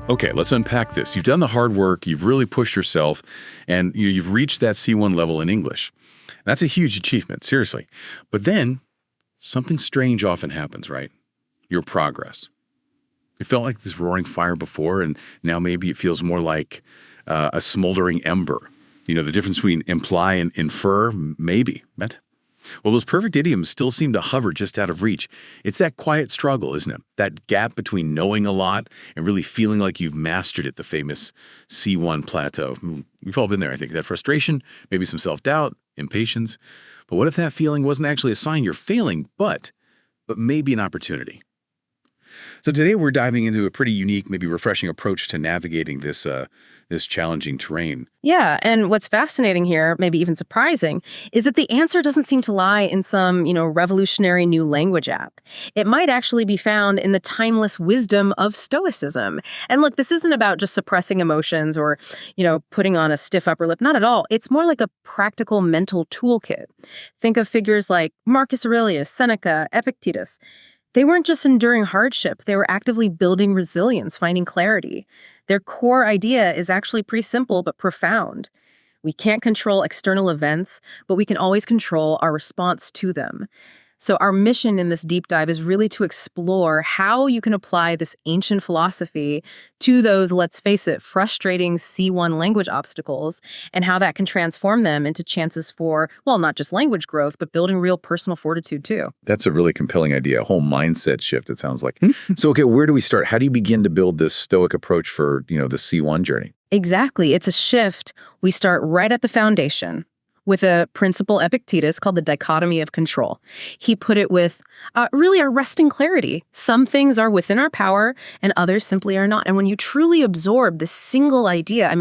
Okay, let's unpack this. You've done the hard work, you've really pushed yourself, and you've reached that C1 level in English. That's a huge achievement, seriously. But then, something strange often happens, right? Your progress. It felt like this roaring fire before, and now maybe it feels more like a smoldering ember. The difference between imply and infer, maybe. Well, those perfect idioms still seem to hover just out of reach. It's that quiet struggle, isn't it? That gap between knowing a lot and really feeling like you've mastered it, the famous C1 plateau. We've all been there, I think. That frustration, maybe some self-doubt, impatience. But what if that feeling wasn't actually a sign you're failing, but maybe an opportunity? So today we're diving into a pretty unique, maybe refreshing approach to navigating this challenging terrain. Yeah, and what's fascinating here, maybe even surprising, is that the answer doesn't seem to lie in some, revolutionary new language app. It might actually be found in the timeless wisdom of Stoicism. And look, this isn't about just suppressing emotions or, putting on a stiff upper lip. Not at all. It's more like a practical mental toolkit. Think of figures like Marcus Aurelius, Seneca, Epictetus. They weren't just enduring hardship, they were actively building resilience, finding clarity. Their core idea is actually pretty simple but profound. We can't control external events, but we can always control our response to them. So our mission in this deep dive is really to explore how you can apply this ancient philosophy to those, let's face it, frustrating C1 language obstacles, and how that can transform them into chances for, well, not just language growth, but building real personal fortitude too. That's a really compelling idea, a whole mindset shift, it sounds like. So, okay, where do we start? How do you begin to build this Stoic approach for, the C1 journey? Exactly. It's a shift. We start right at the foundation with a principle Epictetus called the dichotomy of control. He put it with really a resting clarity. Some things are within our power and others simply are not. And when you truly absorb this single idea,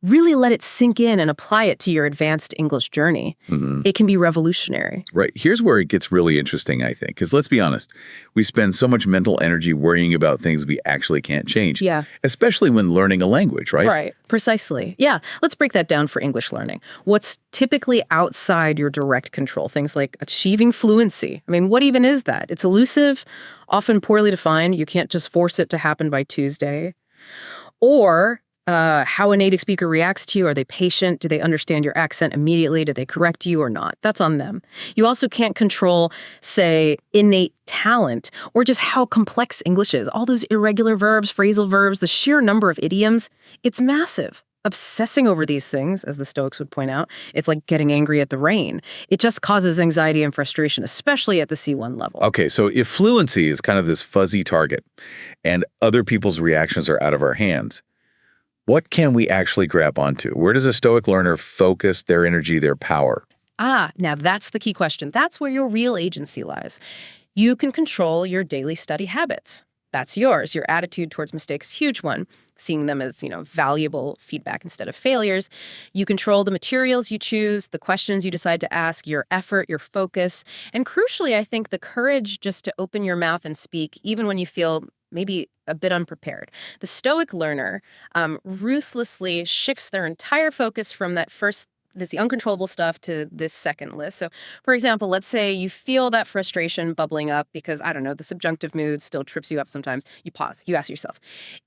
really let it sink in and apply it to your advanced English journey, it can be revolutionary. Right. Here's where it gets really interesting, I think, because let's be honest, we spend so much mental energy worrying about things we actually can't change. Yeah. Especially when learning a language, right? Right. Precisely. Yeah. Let's break that down for English learning. What's typically outside your direct control? Things like achieving fluency. What even is that? It's elusive, often poorly defined. You can't just force it to happen by Tuesday. Or how a native speaker reacts to you. Are they patient? Do they understand your accent immediately? Do they correct you or not? That's on them. You also can't control, say, innate talent or just how complex English is. All those irregular verbs, phrasal verbs, the sheer number of idioms, it's massive. Obsessing over these things, as the Stoics would point out, it's like getting angry at the rain. It just causes anxiety and frustration, especially at the C1 level. Okay, so if fluency is kind of this fuzzy target and other people's reactions are out of our hands, what can we actually grab onto? Where does a Stoic learner focus their energy, their power? Now that's the key question. That's where your real agency lies. You can control your daily study habits. That's yours. Your attitude towards mistakes, huge one. Seeing them as, valuable feedback instead of failures. You control the materials you choose, the questions you decide to ask, your effort, your focus, and crucially, I think the courage just to open your mouth and speak, even when you feel maybe a bit unprepared. The Stoic learner ruthlessly shifts their entire focus from this uncontrollable stuff to this second list. So, for example, let's say you feel that frustration bubbling up because, the subjunctive mood still trips you up sometimes. You pause. You ask yourself,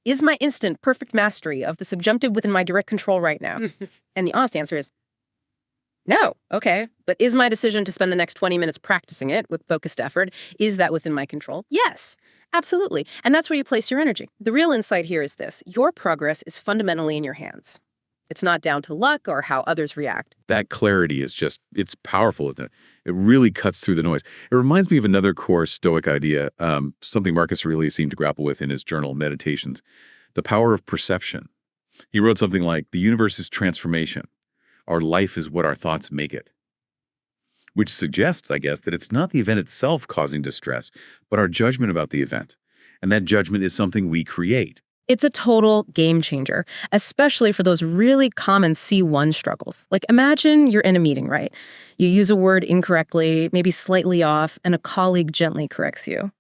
is my instant perfect mastery of the subjunctive within my direct control right now? And the honest answer is no. Okay. But is my decision to spend the next 20 minutes practicing it with focused effort, is that within my control? Yes, absolutely. And that's where you place your energy. The real insight here is this. Your progress is fundamentally in your hands. It's not down to luck or how others react. That clarity is it's powerful, isn't it? It really cuts through the noise. It reminds me of another core Stoic idea, something Marcus Aurelius seemed to grapple with in his journal Meditations, the power of perception. He wrote something like, the universe is transformation. Our life is what our thoughts make it. Which suggests, I guess, that it's not the event itself causing distress, but our judgment about the event. And that judgment is something we create. It's a total game changer, especially for those really common C1 struggles. Like imagine you're in a meeting, right? You use a word incorrectly, maybe slightly off, and a colleague gently corrects you.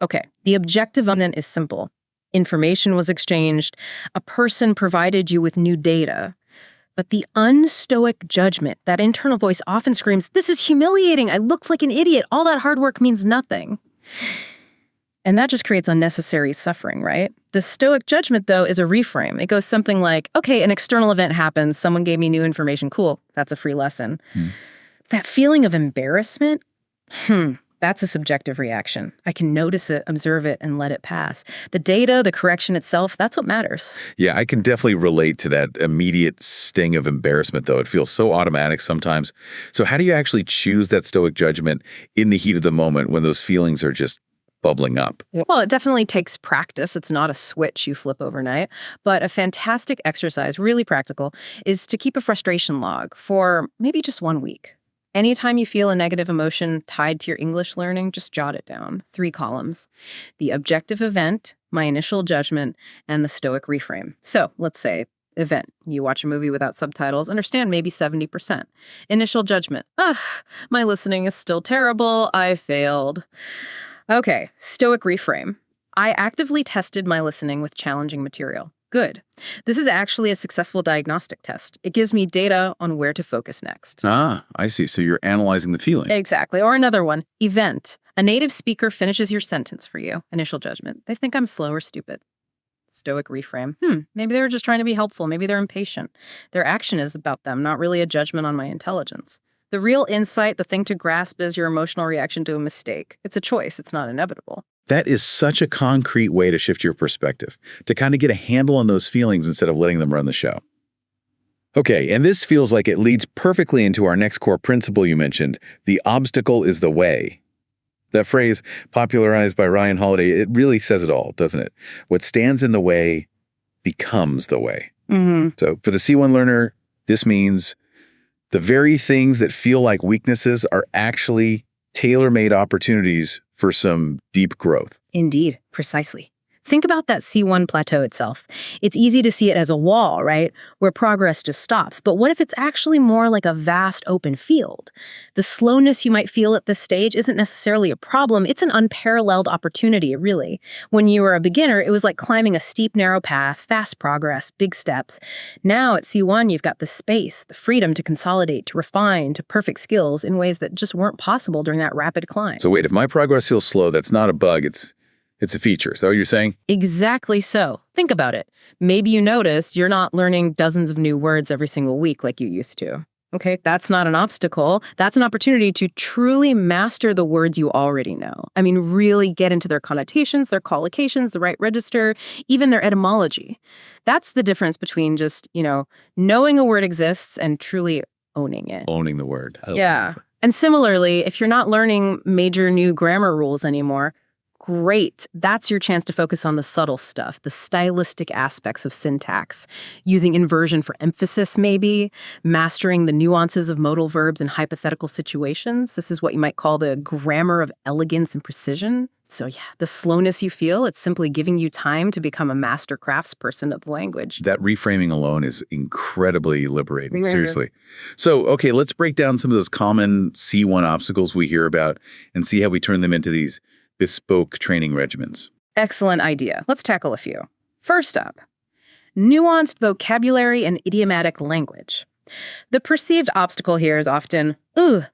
Okay, the objective then is simple. Information was exchanged, a person provided you with new data. But the unstoic judgment, that internal voice often screams, this is humiliating, I looked like an idiot, all that hard work means nothing. And that just creates unnecessary suffering, right? The Stoic judgment, though, is a reframe. It goes something like, okay, an external event happens. Someone gave me new information. Cool. That's a free lesson. That feeling of embarrassment, that's a subjective reaction. I can notice it, observe it, and let it pass. The data, the correction itself, that's what matters. Yeah, I can definitely relate to that immediate sting of embarrassment, though. It feels so automatic sometimes. So how do you actually choose that Stoic judgment in the heat of the moment when those feelings are just bubbling up? Well, it definitely takes practice. It's not a switch you flip overnight. But a fantastic exercise, really practical, is to keep a frustration log for maybe just 1 week. Anytime you feel a negative emotion tied to your English learning, just jot it down. 3 columns. The objective event, my initial judgment, and the Stoic reframe. So let's say event. You watch a movie without subtitles, understand maybe 70%. Initial judgment. My listening is still terrible. I failed. Okay, Stoic reframe. I actively tested my listening with challenging material. Good. This is actually a successful diagnostic test. It gives me data on where to focus next. Ah, I see. So you're analyzing the feeling. Exactly. Or another one, event. A native speaker finishes your sentence for you. Initial judgment. They think I'm slow or stupid. Stoic reframe. Maybe they were just trying to be helpful. Maybe they're impatient. Their action is about them, not really a judgment on my intelligence. The real insight, the thing to grasp, is your emotional reaction to a mistake. It's a choice. It's not inevitable. That is such a concrete way to shift your perspective, to kind of get a handle on those feelings instead of letting them run the show. Okay, and this feels like it leads perfectly into our next core principle you mentioned, the obstacle is the way. That phrase, popularized by Ryan Holiday, it really says it all, doesn't it? What stands in the way becomes the way. So for the C1 learner, this means the very things that feel like weaknesses are actually tailor-made opportunities for some deep growth. Indeed, precisely. Think about that C1 plateau itself. It's easy to see it as a wall, right, where progress just stops. But what if it's actually more like a vast open field? The slowness you might feel at this stage isn't necessarily a problem. It's an unparalleled opportunity, really. When you were a beginner, it was like climbing a steep, narrow path, fast progress, big steps. Now at C1, you've got the space, the freedom to consolidate, to refine, to perfect skills in ways that just weren't possible during that rapid climb. So wait, if my progress feels slow, that's not a bug, it's a feature. Is that what you're saying? Exactly so. Think about it. Maybe you notice you're not learning dozens of new words every single week like you used to. Okay, that's not an obstacle. That's an opportunity to truly master the words you already know. I mean, really get into their connotations, their collocations, the right register, even their etymology. That's the difference between just, knowing a word exists and truly owning it. Owning the word. Yeah. And similarly, if you're not learning major new grammar rules anymore, great. That's your chance to focus on the subtle stuff, the stylistic aspects of syntax, using inversion for emphasis maybe, mastering the nuances of modal verbs in hypothetical situations. This is what you might call the grammar of elegance and precision. So yeah, the slowness you feel, it's simply giving you time to become a master craftsperson of the language. That reframing alone is incredibly liberating, seriously. So, okay, let's break down some of those common C1 obstacles we hear about and see how we turn them into these bespoke training regimens. Excellent idea. Let's tackle a few. First up, nuanced vocabulary and idiomatic language. The perceived obstacle here is often,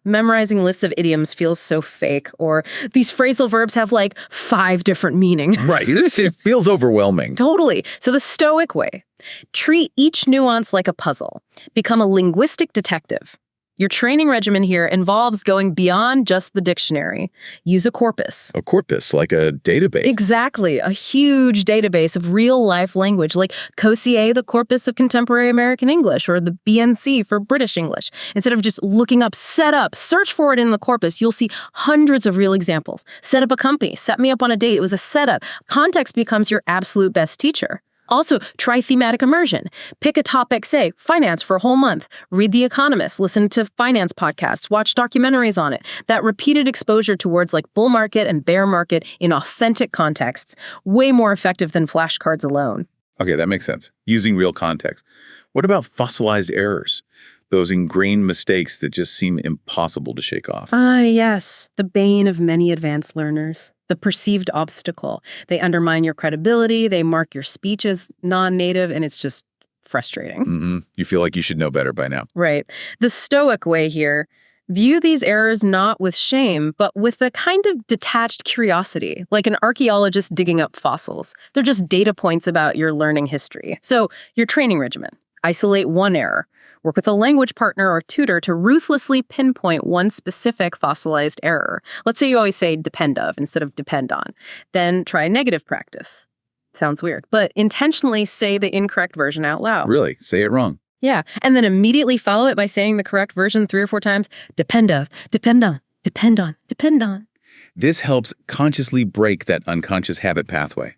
memorizing lists of idioms feels so fake, or these phrasal verbs have like 5 different meanings. Right. It feels overwhelming. Totally. So the Stoic way, treat each nuance like a puzzle. Become a linguistic detective. Your training regimen here involves going beyond just the dictionary. Use a corpus. A corpus, like a database. Exactly. A huge database of real-life language, like COSIE, the Corpus of Contemporary American English, or the BNC for British English. Instead of just looking up, search for it in the corpus, you'll see hundreds of real examples. Set up a company. Set me up on a date. It was a setup. Context becomes your absolute best teacher. Also, try thematic immersion. Pick a topic, say, finance for a whole month. Read The Economist, listen to finance podcasts, watch documentaries on it. That repeated exposure to words like bull market and bear market in authentic contexts, way more effective than flashcards alone. Okay, that makes sense. Using real context. What about fossilized errors? Those ingrained mistakes that just seem impossible to shake off. Yes, the bane of many advanced learners. The perceived obstacle. They undermine your credibility, they mark your speech as non-native, and it's just frustrating. You feel like you should know better by now. Right. The Stoic way here, View these errors not with shame, but with a kind of detached curiosity, like an archaeologist digging up fossils. They're just data points about your learning history. So, your training regimen. Isolate one error. Work with a language partner or tutor to ruthlessly pinpoint one specific fossilized error. Let's say you always say depend of instead of depend on. Then try negative practice. Sounds weird, but intentionally say the incorrect version out loud. Really? Say it wrong. Yeah, and then immediately follow it by saying the correct version 3 or 4 times. Depend of, depend on, depend on, depend on. This helps consciously break that unconscious habit pathway.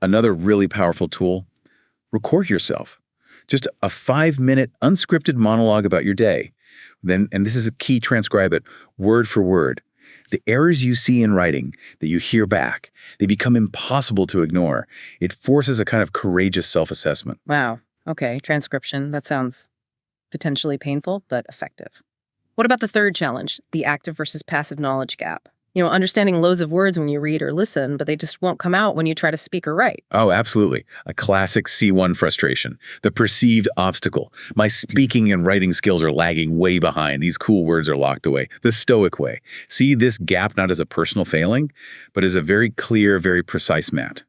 Another really powerful tool, record yourself. Just a 5-minute unscripted monologue about your day. Then, and this is a key, transcribe it word for word. The errors you see in writing that you hear back, they become impossible to ignore. It forces a kind of courageous self-assessment. Wow. Okay, transcription. That sounds potentially painful, but effective. What about the third challenge, the active versus passive knowledge gap? Understanding loads of words when you read or listen, but they just won't come out when you try to speak or write. Oh, absolutely. A classic C1 frustration. The perceived obstacle. My speaking and writing skills are lagging way behind. These cool words are locked away. The Stoic way. See this gap not as a personal failing, but as a very clear, very precise map.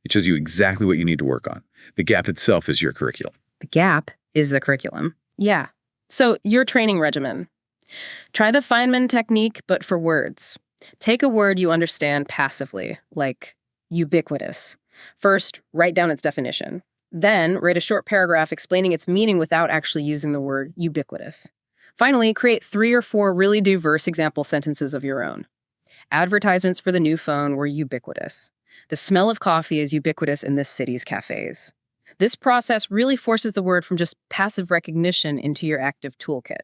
It shows you exactly what you need to work on. The gap itself is your curriculum. The gap is the curriculum. Yeah. So your training regimen. Try the Feynman technique, but for words. Take a word you understand passively, like ubiquitous. First, write down its definition. Then, write a short paragraph explaining its meaning without actually using the word ubiquitous. Finally, create 3 or 4 really diverse example sentences of your own. Advertisements for the new phone were ubiquitous. The smell of coffee is ubiquitous in this city's cafes. This process really forces the word from just passive recognition into your active toolkit.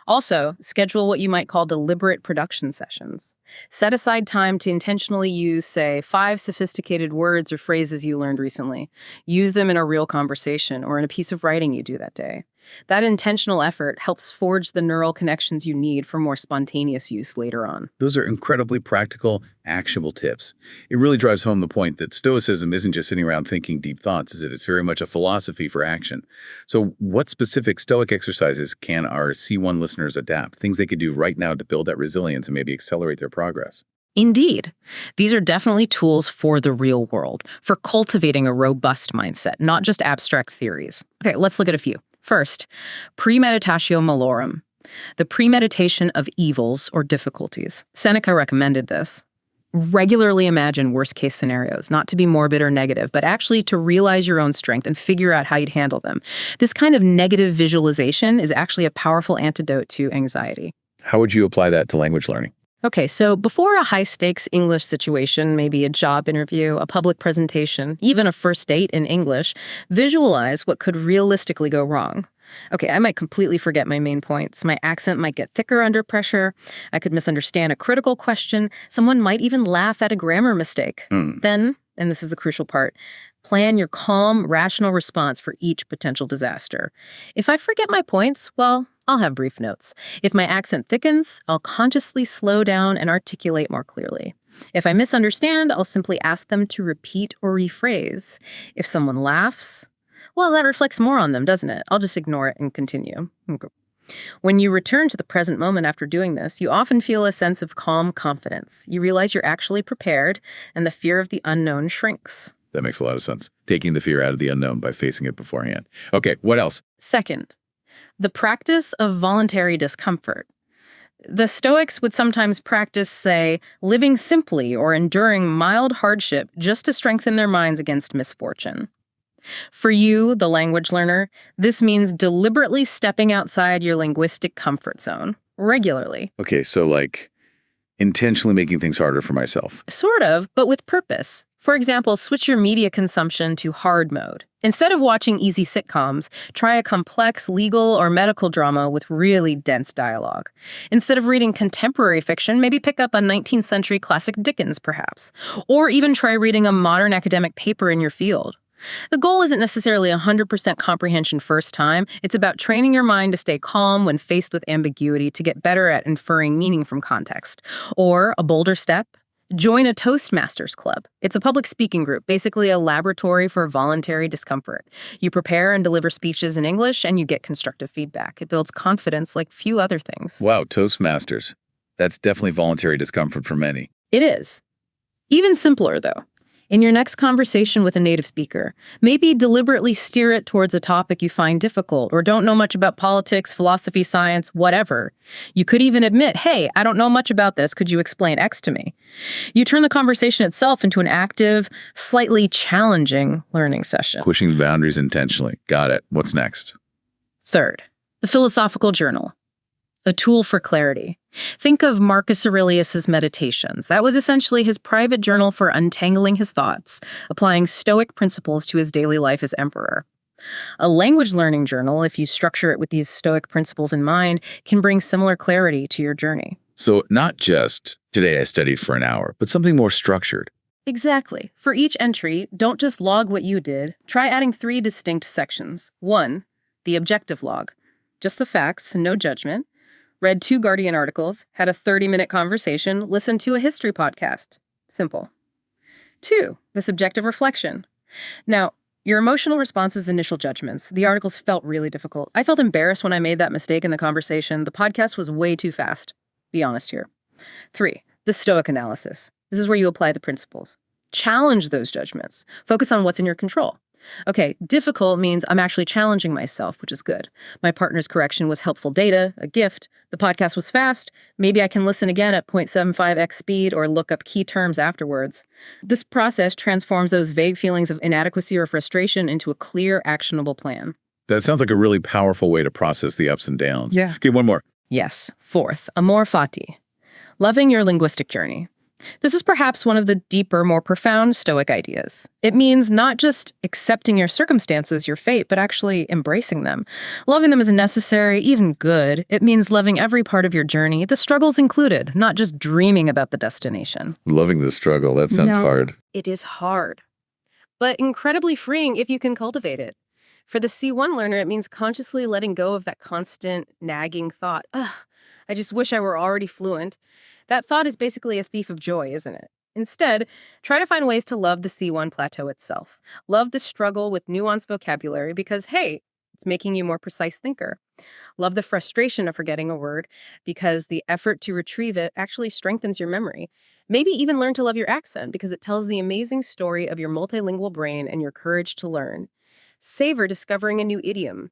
Also, schedule what you might call deliberate production sessions. Set aside time to intentionally use, say, 5 sophisticated words or phrases you learned recently. Use them in a real conversation or in a piece of writing you do that day. That intentional effort helps forge the neural connections you need for more spontaneous use later on. Those are incredibly practical, actionable tips. It really drives home the point that Stoicism isn't just sitting around thinking deep thoughts, is it? It's very much a philosophy for action. So what specific Stoic exercises can our C1 listeners adapt? Things they could do right now to build that resilience and maybe accelerate their progress? Indeed. These are definitely tools for the real world, for cultivating a robust mindset, not just abstract theories. Okay, let's look at a few. First, premeditatio malorum, the premeditation of evils or difficulties. Seneca recommended this. Regularly imagine worst-case scenarios, not to be morbid or negative, but actually to realize your own strength and figure out how you'd handle them. This kind of negative visualization is actually a powerful antidote to anxiety. How would you apply that to language learning? Okay, so before a high-stakes English situation, maybe a job interview, a public presentation, even a first date in English, visualize what could realistically go wrong. Okay, I might completely forget my main points. My accent might get thicker under pressure. I could misunderstand a critical question. Someone might even laugh at a grammar mistake. Then, and this is the crucial part, plan your calm, rational response for each potential disaster. If I forget my points, well, I'll have brief notes. If my accent thickens, I'll consciously slow down and articulate more clearly. If I misunderstand, I'll simply ask them to repeat or rephrase. If someone laughs, well, that reflects more on them, doesn't it? I'll just ignore it and continue. Okay. When you return to the present moment after doing this, you often feel a sense of calm confidence. You realize you're actually prepared, and the fear of the unknown shrinks. That makes a lot of sense. Taking the fear out of the unknown by facing it beforehand. Okay, what else? Second, the practice of voluntary discomfort. The Stoics would sometimes practice, say, living simply or enduring mild hardship just to strengthen their minds against misfortune. For you, the language learner, this means deliberately stepping outside your linguistic comfort zone, regularly. Okay, so like intentionally making things harder for myself. Sort of, but with purpose. For example, switch your media consumption to hard mode. Instead of watching easy sitcoms, try a complex legal or medical drama with really dense dialogue. Instead of reading contemporary fiction, maybe pick up a 19th century classic Dickens, perhaps. Or even try reading a modern academic paper in your field. The goal isn't necessarily 100% comprehension first time. It's about training your mind to stay calm when faced with ambiguity to get better at inferring meaning from context. Or, a bolder step, Join a Toastmasters club. It's a public speaking group, basically a laboratory for voluntary discomfort. You prepare and deliver speeches in English, and you get constructive feedback. It builds confidence like few other things. Wow, Toastmasters. That's definitely voluntary discomfort for many. It is. Even simpler, though. In your next conversation with a native speaker, maybe deliberately steer it towards a topic you find difficult or don't know much about politics, philosophy, science, whatever. You could even admit, hey, I don't know much about this. Could you explain X to me? You turn the conversation itself into an active, slightly challenging learning session. Pushing the boundaries intentionally. Got it. What's next? Third, the philosophical journal. A tool for clarity. Think of Marcus Aurelius's Meditations. That was essentially his private journal for untangling his thoughts, applying Stoic principles to his daily life as emperor. A language learning journal, if you structure it with these Stoic principles in mind, can bring similar clarity to your journey. So not just, today I studied for an hour, but something more structured. Exactly. For each entry, don't just log what you did. Try adding 3 distinct sections. 1, the objective log. Just the facts, no judgment. Read 2 Guardian articles, had a 30-minute conversation, listened to a history podcast. Simple. 2, the subjective reflection. Now, your emotional responses, initial judgments. The articles felt really difficult. I felt embarrassed when I made that mistake in the conversation. The podcast was way too fast. Be honest here. 3, the Stoic analysis. This is where you apply the principles. Challenge those judgments. Focus on what's in your control. Okay, difficult means I'm actually challenging myself, which is good. My partner's correction was helpful data, a gift. The podcast was fast. Maybe I can listen again at 0.75x speed or look up key terms afterwards. This process transforms those vague feelings of inadequacy or frustration into a clear, actionable plan. That sounds like a really powerful way to process the ups and downs. Yeah. Okay, one more. Yes. 4th, amor fati. Loving your linguistic journey. This is perhaps one of the deeper, more profound Stoic ideas. It means not just accepting your circumstances, your fate, but actually embracing them. Loving them is necessary, even good. It means loving every part of your journey, the struggles included, not just dreaming about the destination. Loving the struggle. That sounds hard. It is hard, but incredibly freeing if you can cultivate it. For the C1 learner, it means consciously letting go of that constant nagging thought, ugh, I just wish I were already fluent. That thought is basically a thief of joy, isn't it? Instead, try to find ways to love the C1 plateau itself. Love the struggle with nuanced vocabulary because, hey, it's making you a more precise thinker. Love the frustration of forgetting a word because the effort to retrieve it actually strengthens your memory. Maybe even learn to love your accent because it tells the amazing story of your multilingual brain and your courage to learn. Savor discovering a new idiom.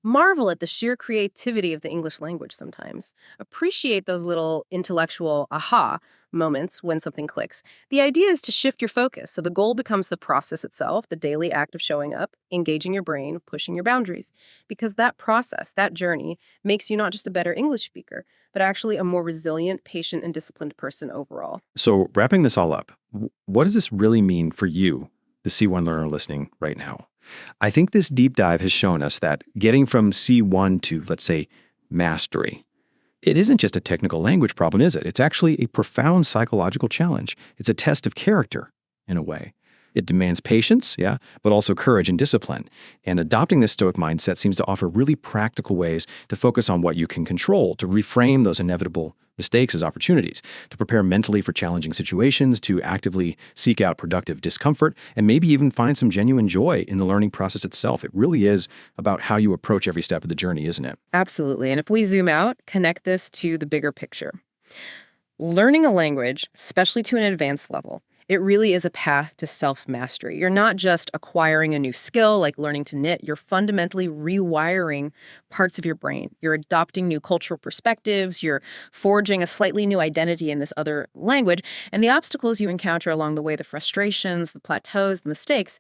Marvel at the sheer creativity of the English language sometimes. Appreciate those little intellectual aha moments when something clicks. The idea is to shift your focus, so the goal becomes the process itself, the daily act of showing up, engaging your brain, pushing your boundaries. Because that process, that journey, makes you not just a better English speaker, but actually a more resilient, patient, and disciplined person overall. So wrapping this all up, what does this really mean for you, the C1 learner listening right now? I think this deep dive has shown us that getting from C1 to, let's say, mastery, it isn't just a technical language problem, is it? It's actually a profound psychological challenge. It's a test of character, in a way. It demands patience, yeah, but also courage and discipline. And adopting this Stoic mindset seems to offer really practical ways to focus on what you can control, to reframe those inevitable mistakes as opportunities, to prepare mentally for challenging situations, to actively seek out productive discomfort, and maybe even find some genuine joy in the learning process itself. It really is about how you approach every step of the journey, isn't it? Absolutely. And if we zoom out, connect this to the bigger picture. Learning a language, especially to an advanced level, it really is a path to self-mastery. You're not just acquiring a new skill like learning to knit, you're fundamentally rewiring parts of your brain. You're adopting new cultural perspectives, you're forging a slightly new identity in this other language, and the obstacles you encounter along the way, the frustrations, the plateaus, the mistakes,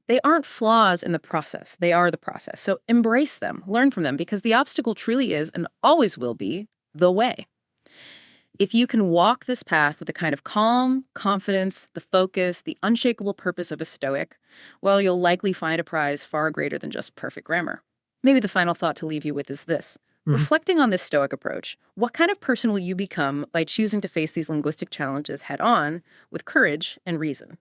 they aren't flaws in the process. They are the process. So embrace them, learn from them, because the obstacle truly is and always will be the way. If you can walk this path with the kind of calm, confidence, the focus, the unshakable purpose of a Stoic, well, you'll likely find a prize far greater than just perfect grammar. Maybe the final thought to leave you with is this. Reflecting on this Stoic approach, what kind of person will you become by choosing to face these linguistic challenges head on with courage and reason?